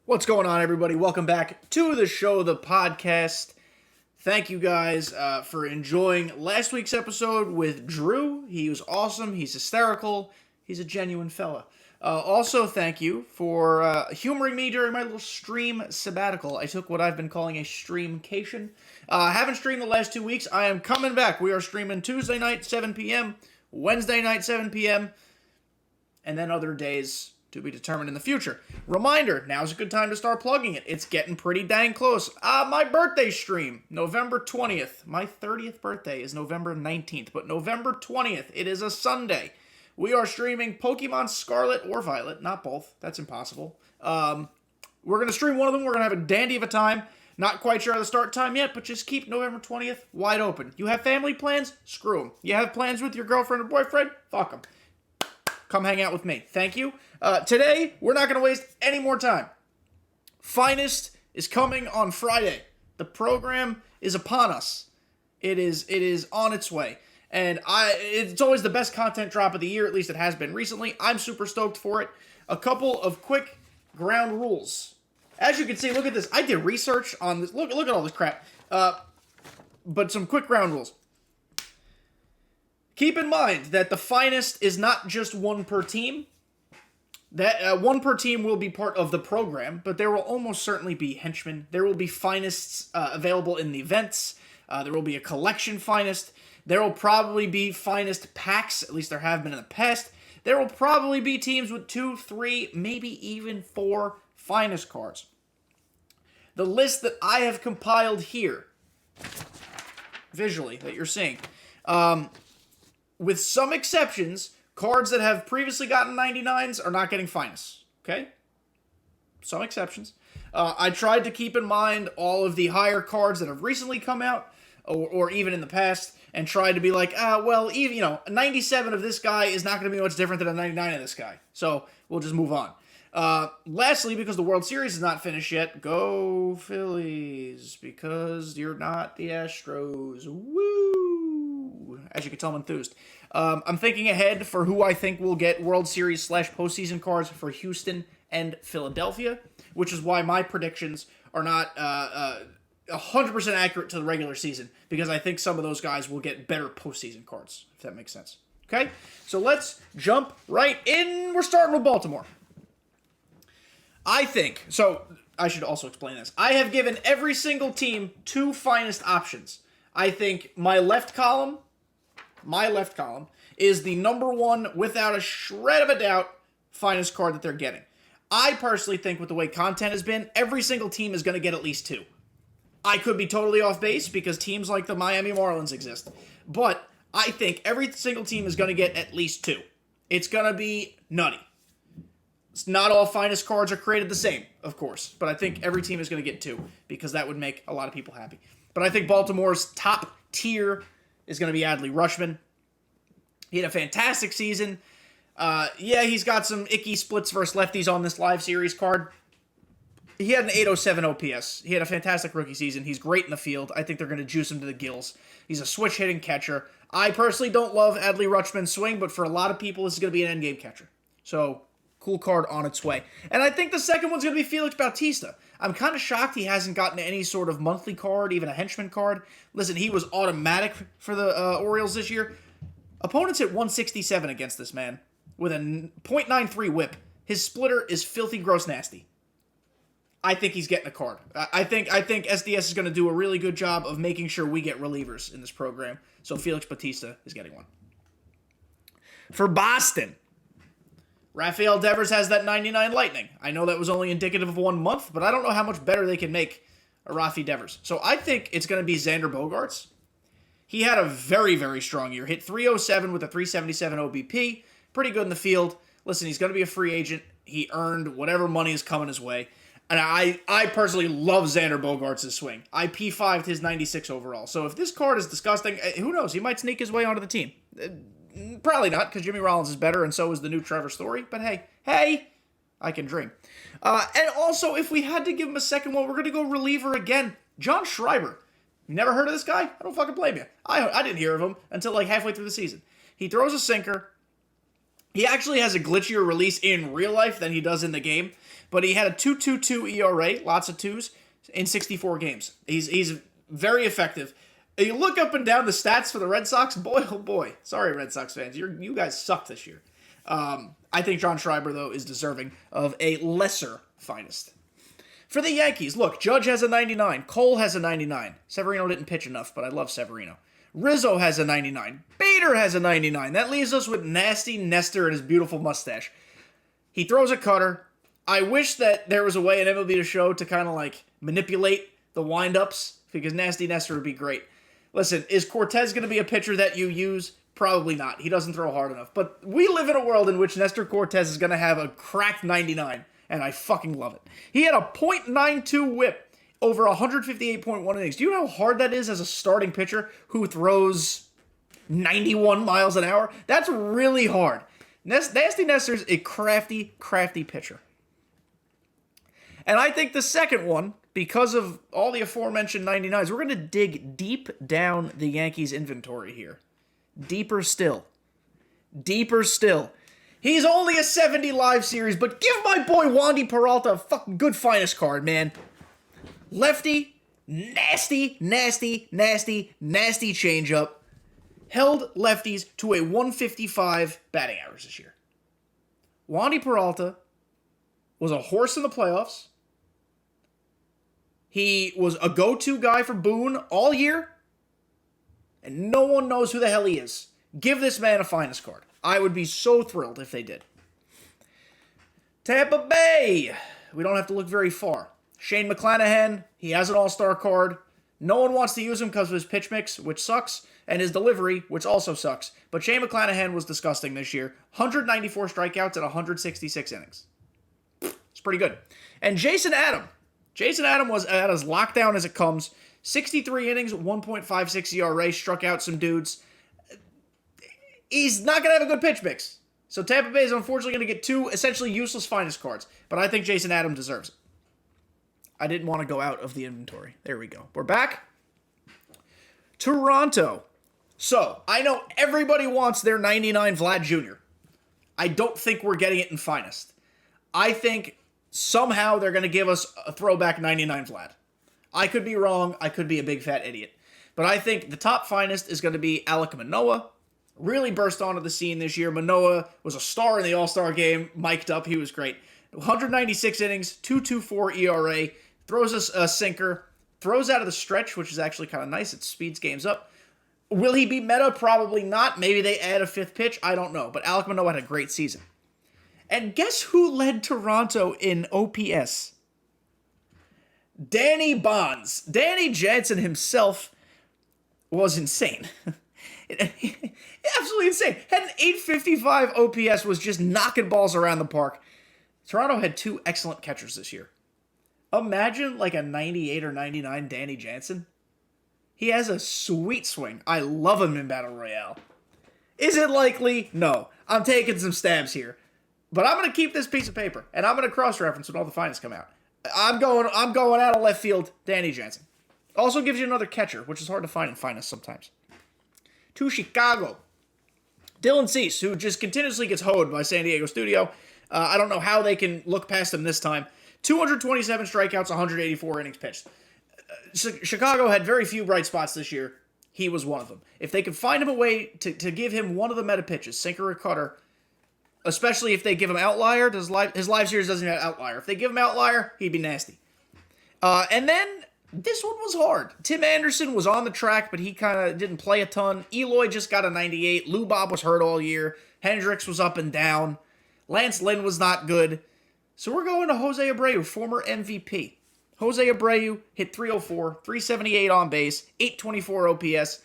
What's going on, everybody? Welcome back to the show, the podcast. Thank you guys for enjoying last week's episode with Drew. He was awesome. He's hysterical. He's a genuine fella. Also, thank you for humoring me during my little stream sabbatical. I took what I've been calling a streamcation. Haven't streamed the last 2 weeks. I am coming back. We are streaming Tuesday night, 7 p.m., Wednesday night, 7 p.m., and then other days to be determined in the future. Reminder, now's a good time to start plugging it. It's getting pretty dang close. My birthday stream, November 20th. My 30th birthday is November 19th, but November 20th, it is a Sunday. We are streaming Pokemon Scarlet or Violet, not both. That's impossible. We're going to stream one of them. We're going to have a dandy of a time. Not quite sure of the start time yet, but just keep November 20th wide open. You have family plans? Screw them. You have plans with your girlfriend or boyfriend? Fuck them. Come hang out with me. Thank you. Today, we're not going to waste any more time. Finest is coming on Friday. The program is upon us. It is on its way. And it's always the best content drop of the year, at least it has been recently. I'm super stoked for it. A couple of quick ground rules. As you can see, look at this. I did research on this. Look at all this crap. But some quick ground rules. Keep in mind that the Finest is not just one per team. That one per team will be part of the program, but there will almost certainly be henchmen. There will be Finests available in the events. There will be a collection Finest. There will probably be Finest packs, at least there have been in the past. There will probably be teams with 2, 3, maybe even 4 Finest cards. The list that I have compiled here, visually, that you're seeing, with some exceptions, cards that have previously gotten 99s are not getting Finest. Okay? Some exceptions. I tried to keep in mind all of the higher cards that have recently come out, or even in the past, and tried to be like, even, a 97 of this guy is not going to be much different than a 99 of this guy. So, we'll just move on. Lastly, because the World Series is not finished yet, go Phillies, because you're not the Astros. Woo! As you can tell, I'm enthused. I'm thinking ahead for who I think will get World Series / postseason cards for Houston and Philadelphia, which is why my predictions are not 100% accurate to the regular season, because I think some of those guys will get better postseason cards, if that makes sense. Okay? So let's jump right in. We're starting with Baltimore. I should also explain this. I have given every single team 2 Finest options. I think my left column is the number 1, without a shred of a doubt, Finest card that they're getting. I personally think with the way content has been, every single team is going to get at least 2. I could be totally off base because teams like the Miami Marlins exist. But I think every single team is going to get at least 2. It's going to be nutty. Not all Finest cards are created the same, of course, but I think every team is going to get 2 because that would make a lot of people happy. But I think Baltimore's top tier is going to be Adley Rutschman. He had a fantastic season. He's got some icky splits versus lefties on this live series card. He had an 807 OPS. He had a fantastic rookie season. He's great in the field. I think they're going to juice him to the gills. He's a switch-hitting catcher. I personally don't love Adley Rutschman's swing, but for a lot of people, this is going to be an endgame catcher. So, cool card on its way. And I think the second one's going to be Felix Bautista. I'm kind of shocked he hasn't gotten any sort of monthly card, even a henchman card. Listen, he was automatic for the Orioles this year. Opponents hit 167 against this man with a .93 whip. His splitter is filthy, gross, nasty. I think he's getting a card. I think SDS is going to do a really good job of making sure we get relievers in this program. So Felix Bautista is getting one. For Boston, Rafael Devers has that 99 Lightning. I know that was only indicative of 1 month, but I don't know how much better they can make a Rafi Devers. So I think it's going to be Xander Bogaerts. He had a very, very strong year. Hit 307 with a 377 OBP. Pretty good in the field. Listen, he's going to be a free agent. He earned whatever money is coming his way. And I personally love Xander Bogaerts' swing. I P5'd his 96 overall. So if this card is disgusting, who knows? He might sneak his way onto the team. Probably not, because Jimmy Rollins is better, and so is the new Trevor Story. But hey, I can dream. And also, if we had to give him a second one, we're going to go reliever again. John Schreiber. You never heard of this guy? I don't fucking blame you. I didn't hear of him until like halfway through the season. He throws a sinker. He actually has a glitchier release in real life than he does in the game. but he had a 2.22 ERA, lots of twos, in 64 games. He's very effective. You look up and down the stats for the Red Sox, boy, oh boy. Sorry, Red Sox fans. You guys suck this year. I think John Schreiber, though, is deserving of a lesser finest. For the Yankees, look, Judge has a 99. Cole has a 99. Severino didn't pitch enough, but I love Severino. Rizzo has a 99. Bader has a 99. That leaves us with Nasty Nestor and his beautiful mustache. He throws a cutter. I wish that there was a way in MLB The Show to kind of like manipulate the windups, because Nasty Nestor would be great. Listen, is Cortez going to be a pitcher that you use? Probably not. He doesn't throw hard enough. But we live in a world in which Nestor Cortez is going to have a cracked 99, and I fucking love it. He had a .92 whip over 158.1 innings. Do you know how hard that is as a starting pitcher who throws 91 miles an hour? That's really hard. Nasty Nestor's a crafty pitcher. And I think the second one, because of all the aforementioned 99s, we're going to dig deep down the Yankees' inventory here. Deeper still. He's only a 70 live series, but give my boy Wandy Peralta a fucking good finest card, man. Lefty, nasty changeup. Held lefties to a 155 batting average this year. Wandy Peralta was a horse in the playoffs. He was a go-to guy for Boone all year. And no one knows who the hell he is. Give this man a finest card. I would be so thrilled if they did. Tampa Bay. We don't have to look very far. Shane McClanahan, he has an all-star card. No one wants to use him because of his pitch mix, which sucks, and his delivery, which also sucks. But Shane McClanahan was disgusting this year. 194 strikeouts and 166 innings. It's pretty good. And Jason Adam. Jason Adam was at as lockdown as it comes. 63 innings, 1.56 ERA, struck out some dudes. He's not going to have a good pitch mix. So Tampa Bay is unfortunately going to get two essentially useless finest cards. But I think Jason Adam deserves it. I didn't want to go out of the inventory. There we go. We're back. Toronto. So, I know everybody wants their 99 Vlad Jr. I don't think we're getting it in finest. I think somehow they're going to give us a throwback 99 Vlad. I could be wrong. I could be a big fat idiot. But I think the top finest is going to be Alek Manoah. Really burst onto the scene this year. Manoah was a star in the All-Star game. Mic'd up. He was great. 196 innings, 2.24 ERA. Throws us a sinker. Throws out of the stretch, which is actually kind of nice. It speeds games up. Will he be meta? Probably not. Maybe they add a fifth pitch. I don't know. But Alek Manoah had a great season. And guess who led Toronto in OPS? Danny Bonds. Danny Jansen himself was insane. Absolutely insane. Had an 855 OPS, was just knocking balls around the park. Toronto had two excellent catchers this year. Imagine like a 98 or 99 Danny Jansen. He has a sweet swing. I love him in Battle Royale. Is it likely? No. I'm taking some stabs here. But I'm going to keep this piece of paper, and I'm going to cross-reference when all the finest come out. I'm going out of left field, Danny Jansen. Also gives you another catcher, which is hard to find in finest sometimes. To Chicago. Dylan Cease, who just continuously gets hoed by San Diego Studio. I don't know how they can look past him this time. 227 strikeouts, 184 innings pitched. Chicago had very few bright spots this year. He was one of them. If they could find him a way to give him one of the meta pitches, sinker or cutter, especially if they give him outlier, his live series doesn't have outlier. If they give him outlier, he'd be nasty. And then this one was hard. Tim Anderson was on the track, but he kind of didn't play a ton. Eloy just got a 98. Lou Bob was hurt all year. Hendricks was up and down. Lance Lynn was not good. So we're going to Jose Abreu, former MVP. Jose Abreu hit 304, 378 on base, 824 OPS.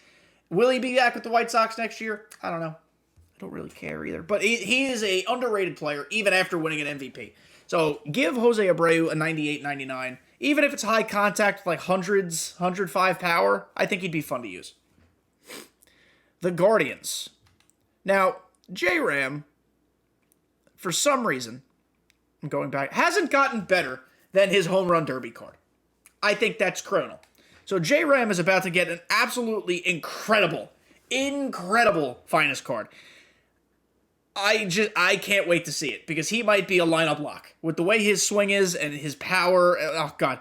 Will he be back with the White Sox next year? I don't know. I don't really care either. But he is a underrated player, even after winning an MVP. So give Jose Abreu a 98, 99. Even if it's high contact, like hundreds, 105 power, I think he'd be fun to use. The Guardians. Now, J-Ram, for some reason, I'm going back, hasn't gotten better than his home run derby card. I think that's criminal. So J-Ram is about to get an absolutely incredible finest card. I can't wait to see it because he might be a lineup lock with the way his swing is and his power. Oh God,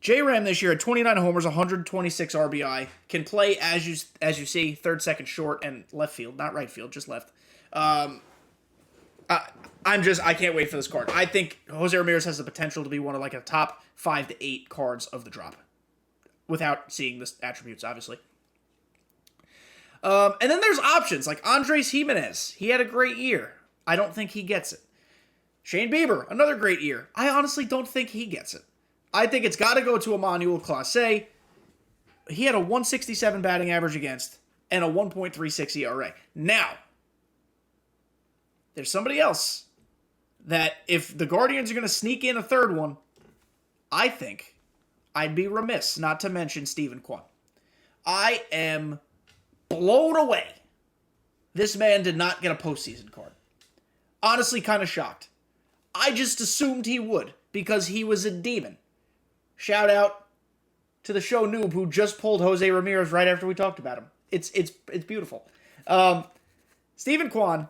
J-Ram this year at 29 homers, 126 RBI, can play as you see, third, second, short, and left field, not right field, just left. I can't wait for this card. I think Jose Ramirez has the potential to be one of like a top 5 to 8 cards of the drop, without seeing the attributes, obviously. And then there's options like Andres Gimenez. He had a great year. I don't think he gets it. Shane Bieber, another great year. I honestly don't think he gets it. I think it's got to go to Emmanuel Clase. He had a 167 batting average against and a 1.36 ERA. Now, there's somebody else that if the Guardians are going to sneak in a third one, I think I'd be remiss not to mention Steven Kwan. I am blown away. This man did not get a postseason card. Honestly, kind of shocked. I just assumed he would because he was a demon. Shout out to the show noob who just pulled Jose Ramirez right after we talked about him. It's beautiful. Steven Kwan,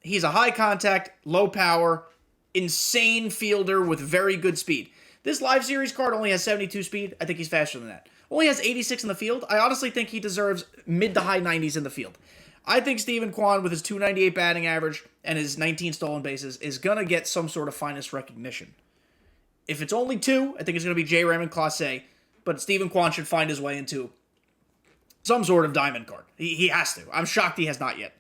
he's a high contact, low power, insane fielder with very good speed. This live series card only has 72 speed. I think he's faster than that. Only has 86 in the field. I honestly think he deserves mid to high 90s in the field. I think Steven Kwan, with his 298 batting average and his 19 stolen bases, is going to get some sort of finest recognition. If it's only 2, I think it's going to be J-Ram and Clase, but Steven Kwan should find his way into some sort of diamond card. He has to. I'm shocked he has not yet.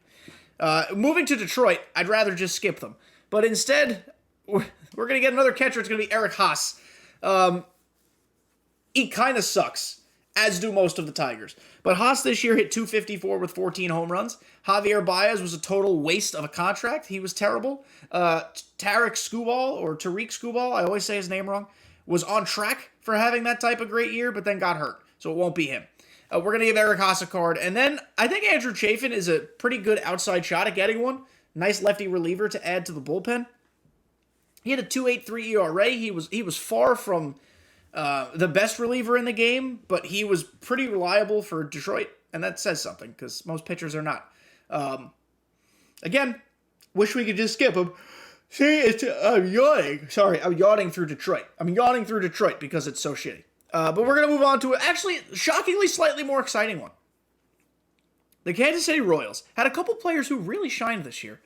Moving to Detroit, I'd rather just skip them. But instead, we're going to get another catcher. It's going to be Eric Haas. He kind of sucks, as do most of the Tigers. But Haas this year hit .254 with 14 home runs. Javier Baez was a total waste of a contract. He was terrible. Tariq Skubal, I always say his name wrong, was on track for having that type of great year, but then got hurt. So it won't be him. We're going to give Eric Haas a card. And then I think Andrew Chafin is a pretty good outside shot at getting one. Nice lefty reliever to add to the bullpen. He had a 2.83 ERA. He was far from the best reliever in the game, but he was pretty reliable for Detroit, and that says something because most pitchers are not. Again, wish we could just skip him. See, I'm yawning. Sorry, I'm yawning through Detroit. I'm yawning through Detroit because it's so shitty. But we're going to move on to actually shockingly slightly more exciting one. The Kansas City Royals had a couple players who really shined this year.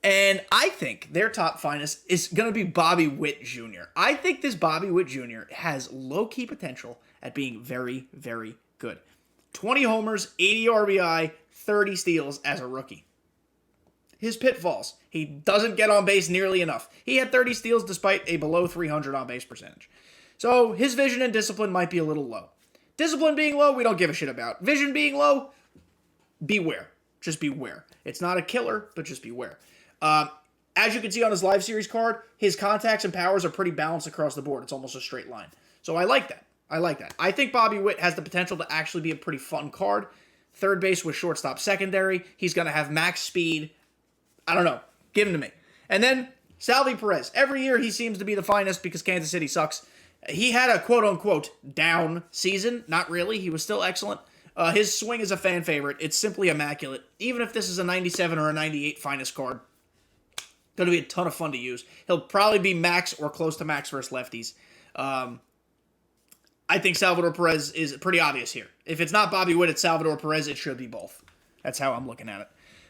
And I think their top finest is going to be Bobby Witt Jr. I think this Bobby Witt Jr. has low-key potential at being very, very good. 20 homers, 80 RBI, 30 steals as a rookie. His pitfalls: he doesn't get on base nearly enough. He had 30 steals despite a below 300 on-base percentage. So his vision and discipline might be a little low. Discipline being low, we don't give a shit about. Vision being low, beware. Just beware. It's not a killer, but just beware. As you can see on his live series card, his contacts and powers are pretty balanced across the board. It's almost a straight line. So I like that. I think Bobby Witt has the potential to actually be a pretty fun card. Third base with shortstop secondary. He's going to have max speed. I don't know. Give him to me. And then Salvi Perez. Every year he seems to be the finest because Kansas City sucks. He had a quote-unquote down season. Not really. He was still excellent. His swing is a fan favorite. It's simply immaculate. Even if this is a 97 or a 98 finest card, going to be a ton of fun to use. He'll probably be max or close to max versus lefties. I think Salvador Perez is pretty obvious here. If it's not Bobby Witt, it's Salvador Perez. It should be both. That's how I'm looking at it.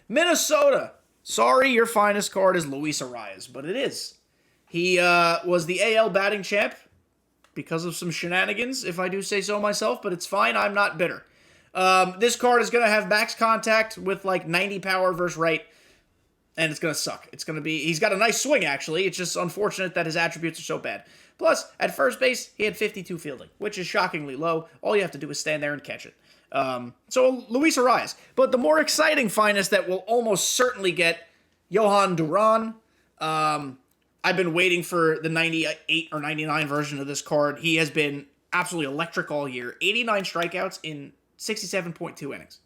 Minnesota. Sorry, your finest card is Luis Arias, but it is. He was the AL batting champ because of some shenanigans, if I do say so myself, but it's fine. I'm not bitter. This card is going to have max contact with like 90 power versus right, and it's going to suck. It's going to be... He's got a nice swing, actually. It's just unfortunate that his attributes are so bad. Plus, at first base, he had 52 fielding, which is shockingly low. All you have to do is stand there and catch it. So, Luis Arias. But the more exciting finest that will almost certainly get Johan Duran. I've been waiting for the 98 or 99 version of this card. He has been absolutely electric all year. 89 strikeouts in 67.2 innings.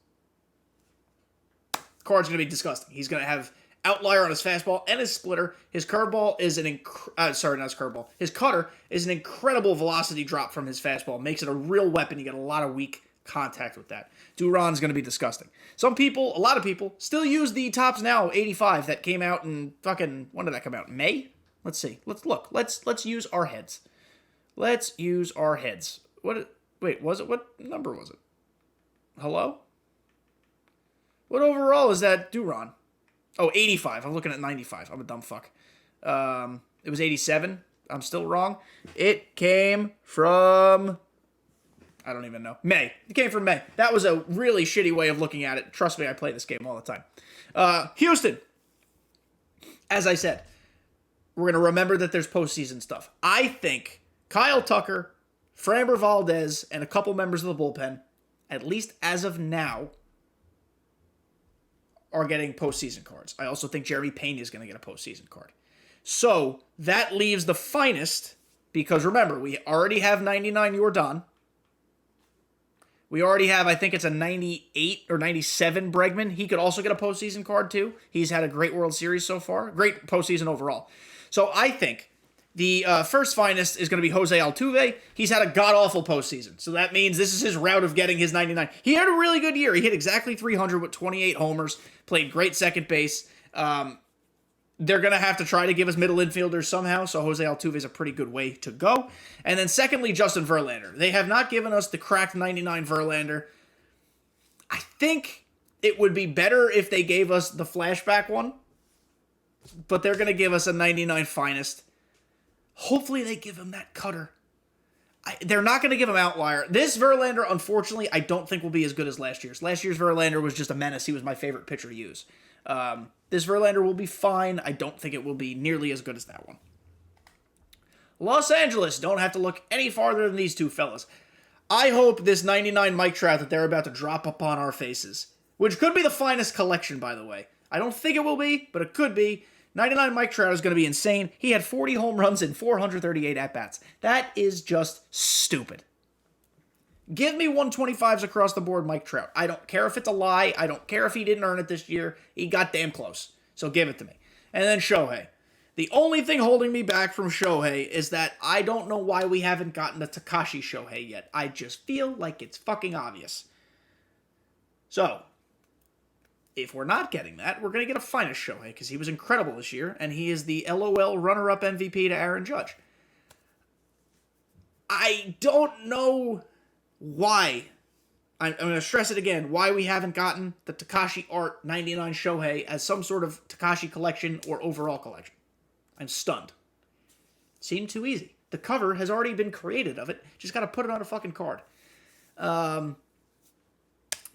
The card's going to be disgusting. He's going to have outlier on his fastball and his splitter. His curveball is his cutter is an incredible velocity drop from his fastball. Makes it a real weapon. You get a lot of weak contact with that. Duran's going to be disgusting. Some people, a lot of people, still use the Topps Now 85 that came out in fucking, when did that come out? May? Let's see. Let's look. Let's use our heads. Let's use our heads. Wait, was it? What number was it? Hello? What overall is that Duran? Oh, 85. I'm looking at 95. I'm a dumb fuck. It was 87. I'm still wrong. It came from... I don't even know. May. It came from May. That was a really shitty way of looking at it. Trust me, I play this game all the time. Houston. As I said, we're going to remember that there's postseason stuff. I think Kyle Tucker, Framber Valdez, and a couple members of the bullpen, at least as of now, are getting postseason cards. I also think Jeremy Pena is going to get a postseason card. So that leaves the finest, because remember, we already have 99 Yordan. We already have, I think it's a 98 or 97 Bregman. He could also get a postseason card too. He's had a great World Series so far. Great postseason overall. So I think the first finest is going to be Jose Altuve. He's had a god-awful postseason. So that means this is his route of getting his 99. He had a really good year. He hit exactly 300 with 28 homers. Played great second base. They're going to have to try to give us middle infielders somehow, so Jose Altuve is a pretty good way to go. And then secondly, Justin Verlander. They have not given us the cracked 99 Verlander. I think it would be better if they gave us the flashback one, but they're going to give us a 99 finest. Hopefully they give him that cutter. They're not going to give him outlier. This Verlander, unfortunately, I don't think will be as good as last year's. Last year's Verlander was just a menace. He was my favorite pitcher to use. This Verlander will be fine. I don't think it will be nearly as good as that one. Los Angeles don't have to look any farther than these two fellas. I hope this 99 Mike Trout that they're about to drop upon our faces, which could be the finest collection, by the way. I don't think it will be, but it could be. 99 Mike Trout is going to be insane. He had 40 home runs and 438 at-bats. That is just stupid. Give me 125s across the board, Mike Trout. I don't care if it's a lie. I don't care if he didn't earn it this year. He got damn close. So give it to me. And then Shohei. The only thing holding me back from Shohei is that I don't know why we haven't gotten the Takashi Shohei yet. I just feel like it's fucking obvious. So, if we're not getting that, we're going to get a finest Shohei because he was incredible this year, and he is the LOL runner-up MVP to Aaron Judge. I don't know why, I'm going to stress it again, why we haven't gotten the Takashi Art 99 Shohei as some sort of Takashi collection or overall collection. I'm stunned. Seemed too easy. The cover has already been created of it. Just got to put it on a fucking card. But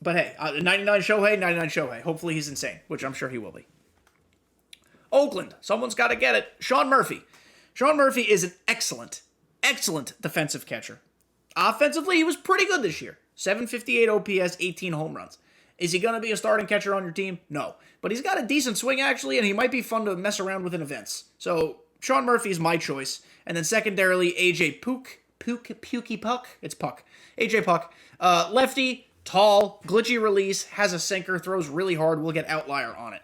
hey, 99 Shohei. Hopefully he's insane, which I'm sure he will be. Oakland. Someone's got to get it. Sean Murphy. Sean Murphy is an excellent defensive catcher. Offensively, he was pretty good this year. 758 OPS, 18 home runs. Is he going to be a starting catcher on your team? No. But he's got a decent swing, actually, and he might be fun to mess around with in events. So, Sean Murphy is my choice. And then secondarily, AJ Puck. It's Puck. AJ Puck. Lefty, tall, glitchy release, has a sinker, throws really hard, will get outlier on it.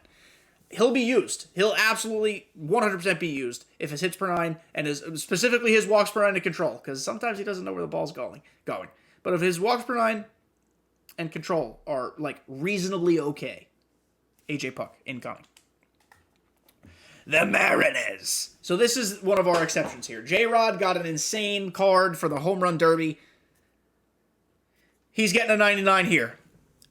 He'll be used. He'll absolutely 100% be used if his hits per nine and specifically his walks per nine to control, because sometimes he doesn't know where the ball's going. But if his walks per nine and control are like reasonably okay, AJ Puck incoming. The Mariners. So this is one of our exceptions here. J-Rod got an insane card for the home run derby. He's getting a 99 here.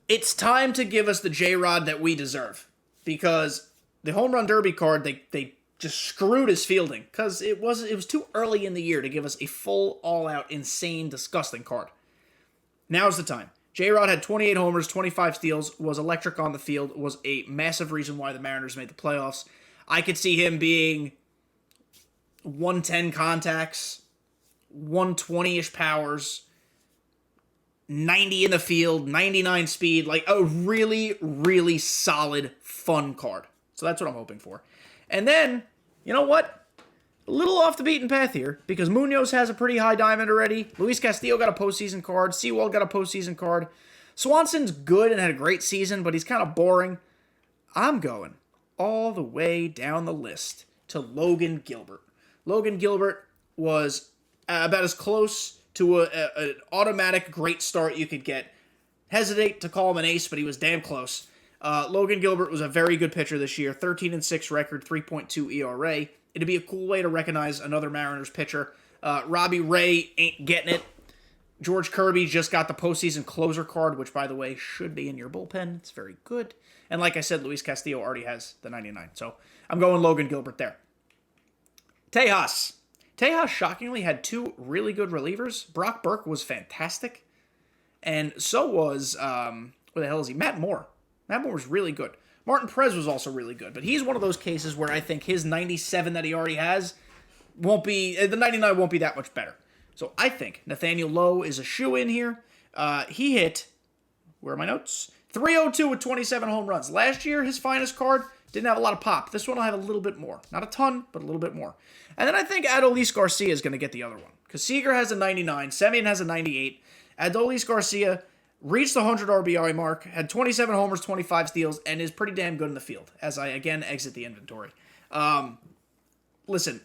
It's time to give us the J-Rod that we deserve. Because the home run derby card, they just screwed his fielding. Because it was too early in the year to give us a full, all-out, insane, disgusting card. Now's the time. J-Rod had 28 homers, 25 steals, was electric on the field, was a massive reason why the Mariners made the playoffs. I could see him being 110 contacts, 120-ish powers, 90 in the field, 99 speed, like a really, really solid, fun card. So that's what I'm hoping for. And then, you know what? A little off the beaten path here, because Munoz has a pretty high diamond already. Luis Castillo got a postseason card. Sewald got a postseason card. Swanson's good and had a great season, but he's kind of boring. I'm going all the way down the list to Logan Gilbert. Logan Gilbert was about as close to an automatic great start you could get hesitate to call him an ace, but he was damn close. Logan Gilbert was a very good pitcher this year. 13-6 record, 3.2 ERA. It'd be a cool way to recognize another Mariners pitcher. Robbie Ray ain't getting it. George Kirby just got the postseason closer card, which, by the way, should be in your bullpen. It's very good. And like I said, Luis Castillo already has the 99. So I'm going Logan Gilbert there. Tejas. Tejas shockingly had two really good relievers. Brock Burke was fantastic. And so was, where the hell is he? Matt Moore. Matt Moore was really good. Martin Perez was also really good. But he's one of those cases where I think his 97 that he already has won't be, the 99 won't be that much better. So I think Nathaniel Lowe is a shoo-in here. He hit, where are my notes? 302 with 27 home runs. Last year, his finest card didn't have a lot of pop. This one will have a little bit more. Not a ton, but a little bit more. And then I think Adolis Garcia is going to get the other one. Because Seager has a 99, Semien has a 98. Adolis Garcia reached the 100 RBI mark, had 27 homers, 25 steals, and is pretty damn good in the field, as I, again, exit the inventory. Listen,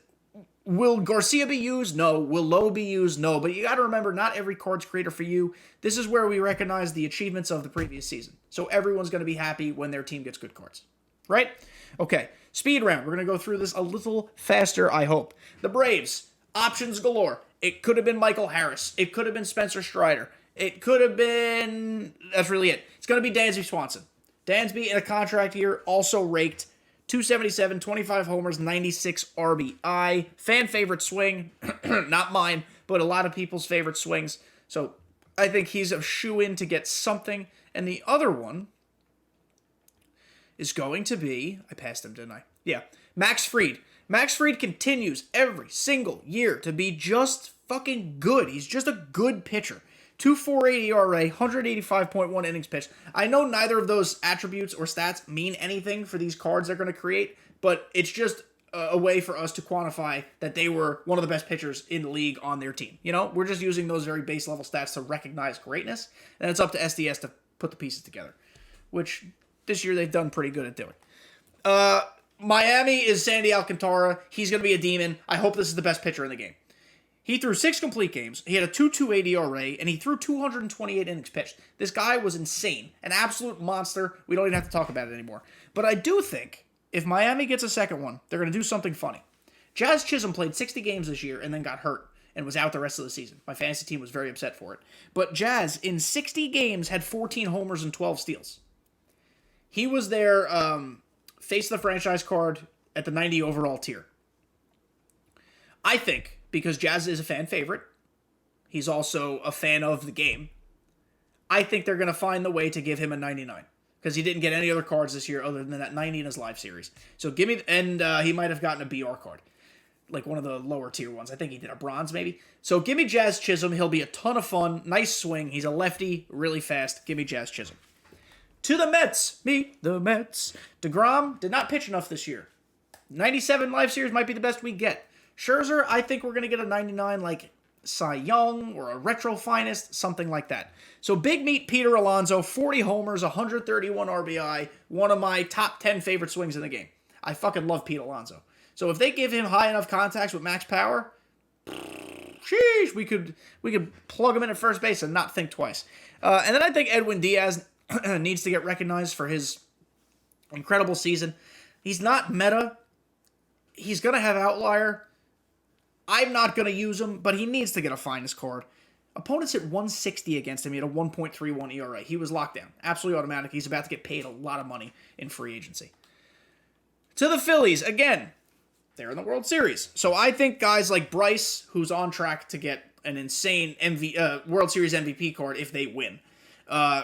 will Garcia be used? No. Will Lowe be used? No. But you got to remember, not every card's created for you. This is where we recognize the achievements of the previous season. So everyone's going to be happy when their team gets good cards. Right? Okay. Speed round. We're going to go through this a little faster, I hope. The Braves. Options galore. It could have been Michael Harris. It could have been Spencer Strider. It could have been... That's really it. It's going to be Dansby Swanson. Dansby in a contract year, also raked. 277, 25 homers, 96 RBI. Fan favorite swing. Not mine, but a lot of people's favorite swings. So I think he's a shoo-in to get something. And the other one is going to be... I passed him, didn't I? Yeah. Max Fried. Max Fried continues every single year to be just fucking good. He's just a good pitcher. 2.48 ERA, 185.1 innings pitched. I know neither of those attributes or stats mean anything for these cards they're going to create, but it's just a way for us to quantify that they were one of the best pitchers in the league on their team. You know, we're just using those very base level stats to recognize greatness, and it's up to SDS to put the pieces together, which this year they've done pretty good at doing. Miami is Sandy Alcantara. He's going to be a demon. I hope this is the best pitcher in the game. He threw 6 complete games. He had a 2.28 ERA, and he threw 228 innings pitched. This guy was insane. An absolute monster. We don't even have to talk about it anymore. But I do think if Miami gets a second one, they're going to do something funny. Jazz Chisholm played 60 games this year and then got hurt and was out the rest of the season. My fantasy team was very upset for it. But Jazz, in 60 games, had 14 homers and 12 steals. He was their face of the franchise card at the 90 overall tier. I think... because Jazz is a fan favorite. He's also a fan of the game. I think they're going to find the way to give him a 99. Because he didn't get any other cards this year other than that 90 in his live series. So give me... And he might have gotten a BR card. Like one of the lower tier ones. I think he did a bronze maybe. So give me Jazz Chisholm. He'll be a ton of fun. Nice swing. He's a lefty. Really fast. Give me Jazz Chisholm. To the Mets. Meet the Mets. DeGrom did not pitch enough this year. 97 live series might be the best we get. Scherzer, I think we're going to get a 99 like Cy Young or a retro finest, something like that. So Big Meat Peter Alonso, 40 homers, 131 RBI, one of my top 10 favorite swings in the game. I fucking love Pete Alonso. So if they give him high enough contacts with max power, sheesh, we could plug him in at first base and not think twice. And then I think Edwin Diaz needs to get recognized for his incredible season. He's not meta. He's going to have outlier. I'm not going to use him, but he needs to get a finest card. Opponents hit 160 against him. He had a 1.31 ERA. He was locked down. Absolutely automatic. He's about to get paid a lot of money in free agency. To the Phillies, again, they're in the World Series. So I think guys like Bryce, who's on track to get an insane World Series MVP card if they win.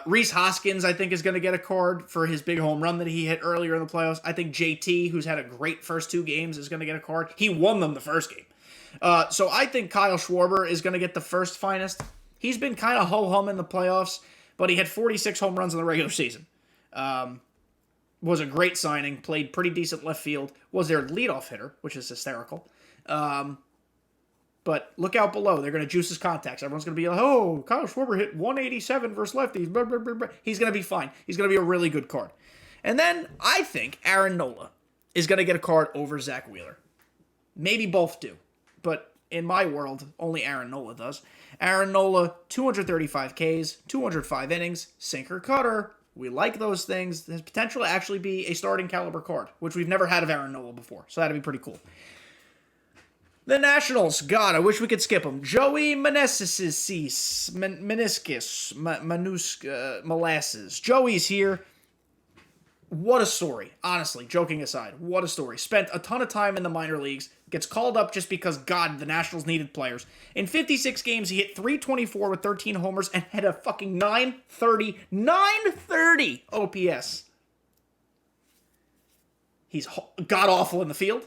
Rhys Hoskins, I think, is going to get a card for his big home run that he hit earlier in the playoffs. I think JT, who's had a great first 2 games, is going to get a card. He won them the first game. So I think Kyle Schwarber is going to get the first finest. He's been kind of ho-hum in the playoffs, but he had 46 home runs in the regular season. Was a great signing, played pretty decent left field, was their leadoff hitter, which is hysterical. But look out below. They're going to juice his contacts. Everyone's going to be like, oh, Kyle Schwarber hit 187 versus lefties. Blah, blah, blah, blah. He's going to be fine. He's going to be a really good card. And then I think Aaron Nola is going to get a card over Zach Wheeler. Maybe both do. But in my world, only Aaron Nola does. Aaron Nola, 235 Ks, 205 innings, sinker cutter. We like those things. There's potential to actually be a starting caliber card, which we've never had of Aaron Nola before, so that'd be pretty cool. The Nationals, God, I wish we could skip them. Joey Molasses. Joey's here. What a story. Honestly, joking aside, what a story. Spent a ton of time in the minor leagues. Gets called up just because, God, the Nationals needed players. In 56 games, he hit .324 with 13 homers and had a fucking 930 OPS. He's god-awful in the field.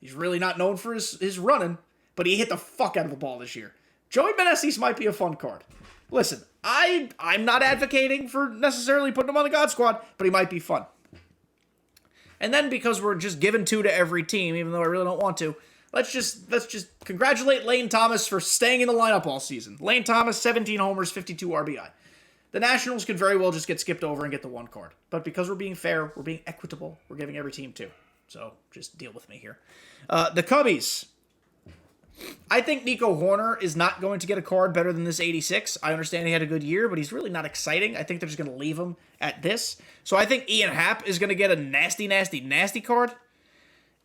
He's really not known for his running, but he hit the fuck out of the ball this year. Joey Meneses might be a fun card. Listen, I'm not advocating for necessarily putting him on the God Squad, but he might be fun. And then because we're just giving 2 to every team, even though I really don't want to, let's just congratulate Lane Thomas for staying in the lineup all season. Lane Thomas, 17 homers, 52 RBI. The Nationals could very well just get skipped over and get the 1 card. But because we're being fair, we're being equitable, we're giving every team 2. So just deal with me here. The Cubbies. I think Nico Horner is not going to get a card better than this 86. I understand he had a good year, but he's really not exciting. I think they're just going to leave him at this. So I think Ian Happ is going to get a nasty, nasty, nasty card.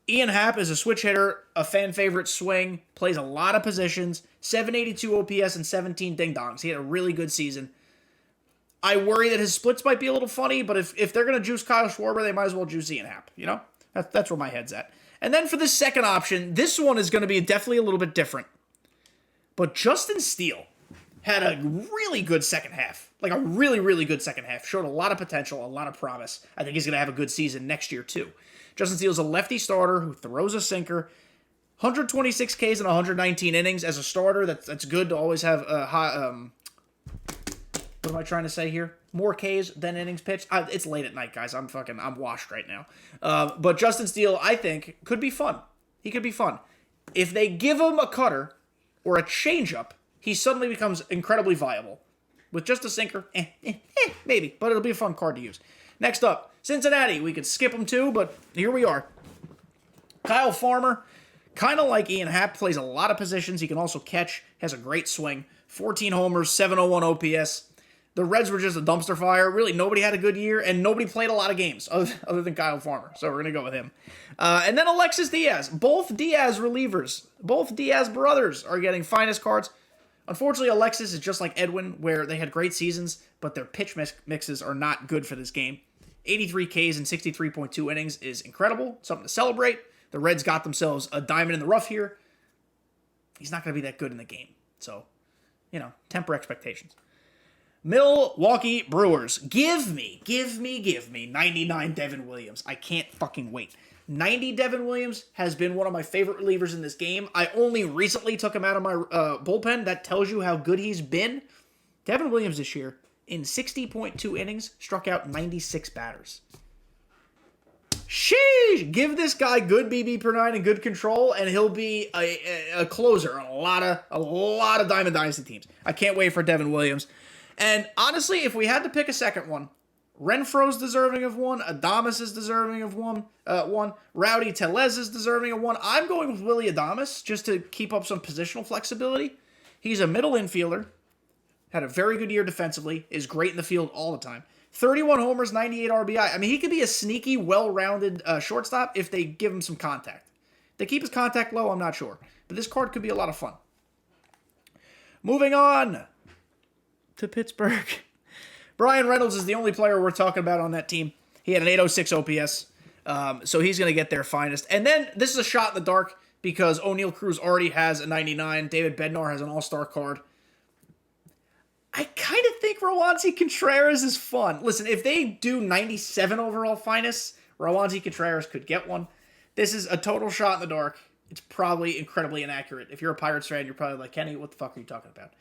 Ian Happ is a switch hitter, a fan favorite swing, plays a lot of positions, 782 OPS and 17 ding-dongs. He had a really good season. I worry that his splits might be a little funny, but if they're going to juice Kyle Schwarber, they might as well juice Ian Happ, you know? That's where my head's at. And then for the second option, this one is going to be definitely a little bit different. But Justin Steele had a really good second half. Like a really, really good second half. Showed a lot of potential, a lot of promise. I think he's going to have a good season next year, too. Justin Steele's a lefty starter who throws a sinker. 126 Ks in 119 innings as a starter. That's good to always have a high... what am I trying to say here? More Ks than innings pitched. It's late at night, guys. I'm washed right now. But Justin Steele, I think, could be fun. He could be fun. If they give him a cutter or a changeup, he suddenly becomes incredibly viable. With just a sinker, maybe. But it'll be a fun card to use. Next up, Cincinnati. We could skip him too, but here we are. Kyle Farmer, kind of like Ian Happ, plays a lot of positions. He can also catch, has a great swing. 14 homers, 701 OPS. The Reds were just a dumpster fire. Really, nobody had a good year, and nobody played a lot of games other than Kyle Farmer. So we're going to go with him. And then Alexis Diaz. Both Diaz relievers, both Diaz brothers are getting finest cards. Unfortunately, Alexis is just like Edwin, where they had great seasons, but their pitch mixes are not good for this game. 83 Ks and 63.2 innings is incredible. Something to celebrate. The Reds got themselves a diamond in the rough here. He's not going to be that good in the game. So, temper expectations. Milwaukee Brewers. Give me 99 Devin Williams. I can't fucking wait. 90 Devin Williams has been one of my favorite relievers in this game. I only recently took him out of my bullpen. That tells you how good he's been. Devin Williams this year, in 60.2 innings, struck out 96 batters. Sheesh! Give this guy good BB per 9 and good control, and he'll be a closer on a lot of Diamond Dynasty teams. I can't wait for Devin Williams. And honestly, if we had to pick a second one, Renfro's deserving of one, Adames is deserving of one, Rowdy Tellez is deserving of one. I'm going with Willy Adames just to keep up some positional flexibility. He's a middle infielder, had a very good year defensively, is great in the field all the time. 31 homers, 98 RBI. I mean, he could be a sneaky, well-rounded shortstop if they give him some contact. If they keep his contact low, I'm not sure. But this card could be a lot of fun. Moving on to Pittsburgh. Brian Reynolds is the only player we're talking about on that team. He had an 806 OPS, so he's going to get their finest. And then this is a shot in the dark because O'Neal Cruz already has a 99. David Bednar has an all-star card. I kind of think Roansy Contreras is fun. Listen, if they do 97 overall finest, Roansy Contreras could get one. This is a total shot in the dark. It's probably incredibly inaccurate. If you're a Pirates fan, you're probably like, Kenny, what the fuck are you talking about?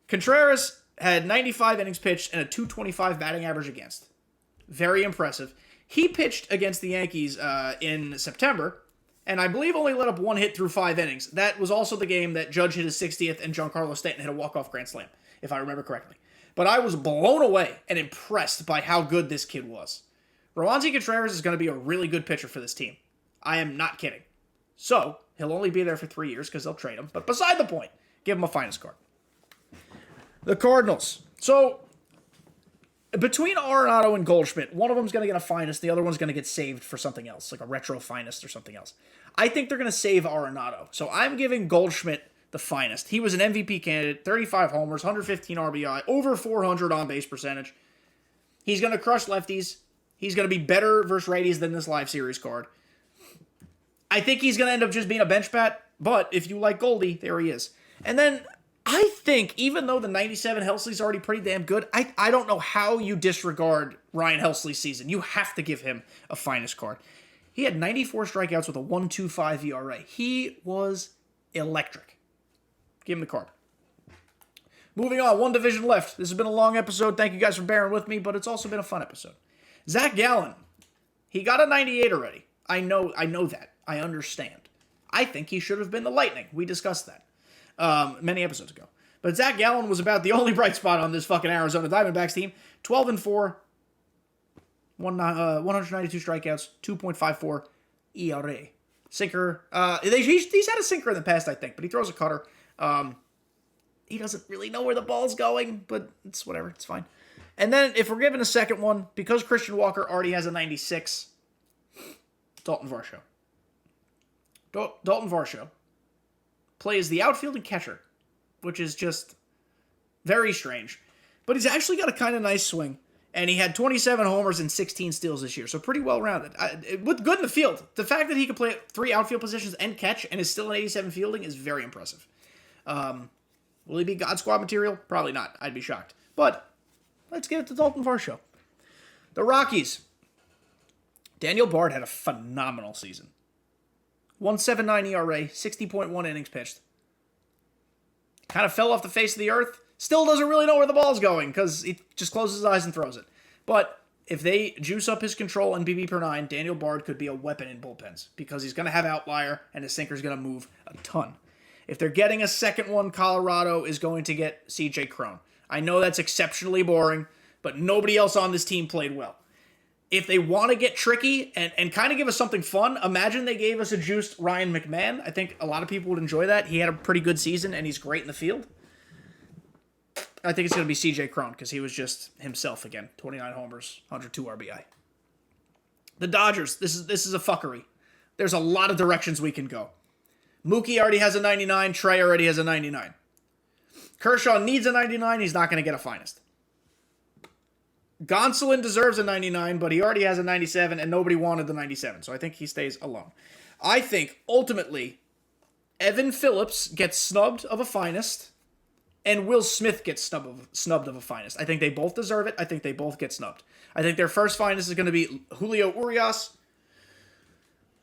Contreras had 95 innings pitched and a 225 batting average against. Very impressive. He pitched against the Yankees in September, and I believe only let up one hit through 5 innings. That was also the game that Judge hit his 60th and Giancarlo Stanton hit a walk-off grand slam, if I remember correctly. But I was blown away and impressed by how good this kid was. Roansy Contreras is going to be a really good pitcher for this team. I am not kidding. So, He'll only be there for 3 years because they'll trade him. But beside the point, give him a finest card. The Cardinals. So, between Arenado and Goldschmidt, one of them's going to get a finest, the other one's going to get saved for something else, like a retro finest or something else. I think they're going to save Arenado. So I'm giving Goldschmidt the finest. He was an MVP candidate, 35 homers, 115 RBI, over 400 on-base percentage. He's going to crush lefties. He's going to be better versus righties than this live series card. I think he's going to end up just being a bench bat, but if you like Goldie, there he is. And then I think, even though the 97 Helsley's already pretty damn good, I don't know how you disregard Ryan Helsley's season. You have to give him a finest card. He had 94 strikeouts with a 1.25 ERA. He was electric. Give him the card. Moving on, one division left. This has been a long episode. Thank you guys for bearing with me, but it's also been a fun episode. Zach Gallen. He got a 98 already. I know that. I understand. I think he should have been the Lightning. We discussed that many episodes ago. But Zach Gallen was about the only bright spot on this fucking Arizona Diamondbacks team. 12-4, 192 strikeouts, 2.54 ERA. Sinker. He's had a sinker in the past, I think, but he throws a cutter. He doesn't really know where the ball's going, but it's whatever. It's fine. And then if we're given a second one, because Christian Walker already has a 96, Dalton Varsho. Dalton Varsho plays the outfield and catcher, which is just very strange. But he's actually got a kind of nice swing, and he had 27 homers and 16 steals this year, so pretty well-rounded. With good in the field. The fact that he could play 3 outfield positions and catch and is still an 87 fielding is very impressive. Will he be God Squad material? Probably not. I'd be shocked. But let's give it to Dalton Varsho. The Rockies. Daniel Bard had a phenomenal season. 1.79 ERA, 60.1 innings pitched. Kind of fell off the face of the earth. Still doesn't really know where the ball's going because he just closes his eyes and throws it. But if they juice up his control and BB per 9, Daniel Bard could be a weapon in bullpens because he's going to have outlier and his sinker's going to move a ton. If they're getting a second one, Colorado is going to get CJ Cron. I know that's exceptionally boring, but nobody else on this team played well. If they want to get tricky and kind of give us something fun, imagine they gave us a juiced Ryan McMahon. I think a lot of people would enjoy that. He had a pretty good season, and he's great in the field. I think it's going to be CJ Cron because he was just himself again. 29 homers, 102 RBI. The Dodgers, this is a fuckery. There's a lot of directions we can go. Mookie already has a 99. Trey already has a 99. Kershaw needs a 99. He's not going to get a finest. Gonsolin deserves a 99, but he already has a 97, and nobody wanted the 97, so I think he stays alone. I think, ultimately, Evan Phillips gets snubbed of a finest, and Will Smith gets snubbed of a finest. I think they both deserve it. I think they both get snubbed. I think their first finest is going to be Julio Urias.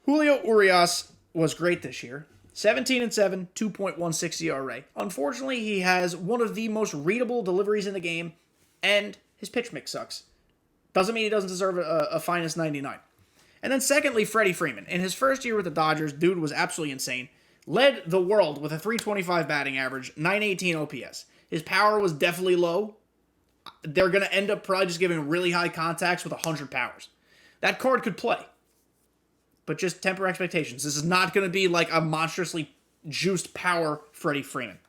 Julio Urias was great this year. 17-7, 2.16 ERA. Unfortunately, he has one of the most readable deliveries in the game, and his pitch mix sucks. Doesn't mean he doesn't deserve a finest 99. And then secondly, Freddie Freeman. In his first year with the Dodgers, dude was absolutely insane. Led the world with a 325 batting average, 918 OPS. His power was definitely low. They're going to end up probably just giving really high contacts with 100 powers. That card could play. But just temper expectations. This is not going to be like a monstrously juiced power Freddie Freeman.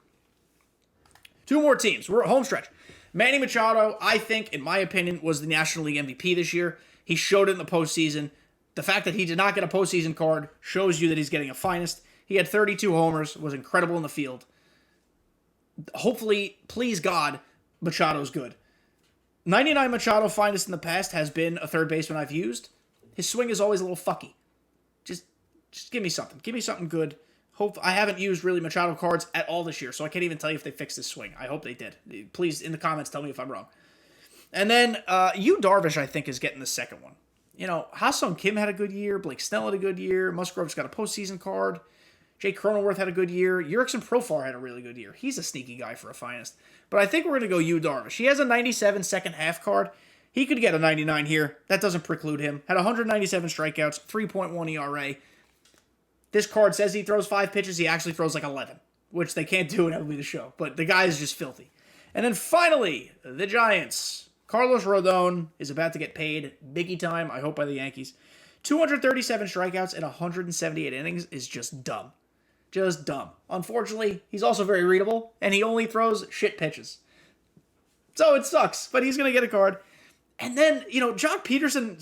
2 more teams. We're at home stretch. Manny Machado, I think, in my opinion, was the National League MVP this year. He showed it in the postseason. The fact that he did not get a postseason card shows you that he's getting a finest. He had 32 homers, was incredible in the field. Hopefully, please God, Machado's good. 99 Machado finest in the past has been a third baseman I've used. His swing is always a little fucky. Just give me something. Give me something good. I haven't used really Machado cards at all this year, so I can't even tell you if they fixed his swing. I hope they did. Please, in the comments, tell me if I'm wrong. And then, Yu Darvish, I think, is getting the second one. You know, Ha-Sung Kim had a good year. Blake Snell had a good year. Musgrove's got a postseason card. Jake Cronenworth had a good year. Jurickson Profar had a really good year. He's a sneaky guy for a finest. But I think we're going to go Yu Darvish. He has a 97 second half card. He could get a 99 here. That doesn't preclude him. Had 197 strikeouts, 3.1 ERA. This card says he throws 5 pitches. He actually throws like 11, which they can't do in MLB The Show. But the guy is just filthy. And then finally, the Giants. Carlos Rodon is about to get paid biggie time, I hope by the Yankees. 237 strikeouts and 178 innings is just dumb. Just dumb. Unfortunately, he's also very readable, and he only throws shit pitches. So it sucks, but he's going to get a card. And then, Jock Peterson,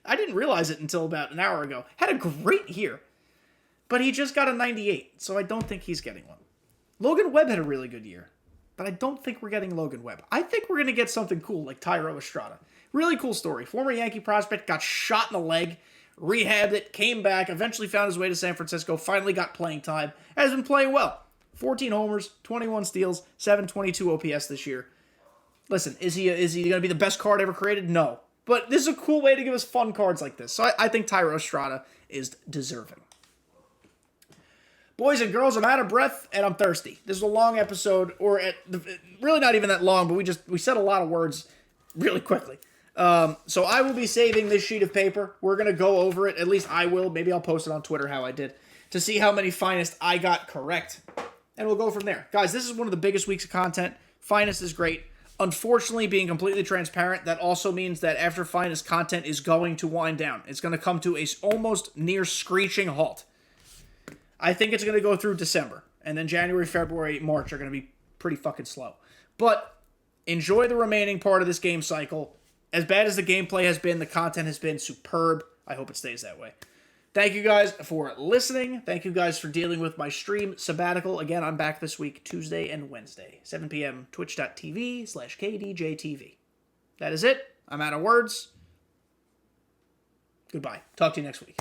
I didn't realize it until about an hour ago, had a great year. But he just got a 98, so I don't think he's getting one. Logan Webb had a really good year, but I don't think we're getting Logan Webb. I think we're going to get something cool like Thairo Estrada. Really cool story. Former Yankee prospect, got shot in the leg, rehabbed it, came back, eventually found his way to San Francisco, finally got playing time, has been playing well. 14 homers, 21 steals, 722 OPS this year. Listen, is he going to be the best card ever created? No. But this is a cool way to give us fun cards like this. So I think Thairo Estrada is deserving. Boys and girls, I'm out of breath and I'm thirsty. This is a long episode, really not even that long, but we said a lot of words really quickly. So I will be saving this sheet of paper. We're going to go over it. At least I will. Maybe I'll post it on Twitter how I did to see how many Finest I got correct. And we'll go from there. Guys, this is one of the biggest weeks of content. Finest is great. Unfortunately, being completely transparent, that also means that after Finest, content is going to wind down. It's going to come to a almost near screeching halt. I think it's going to go through December. And then January, February, March are going to be pretty fucking slow. But enjoy the remaining part of this game cycle. As bad as the gameplay has been, the content has been superb. I hope it stays that way. Thank you guys for listening. Thank you guys for dealing with my stream sabbatical. Again, I'm back this week, Tuesday and Wednesday, 7 p.m., twitch.tv/kdjTV. That is it. I'm out of words. Goodbye. Talk to you next week.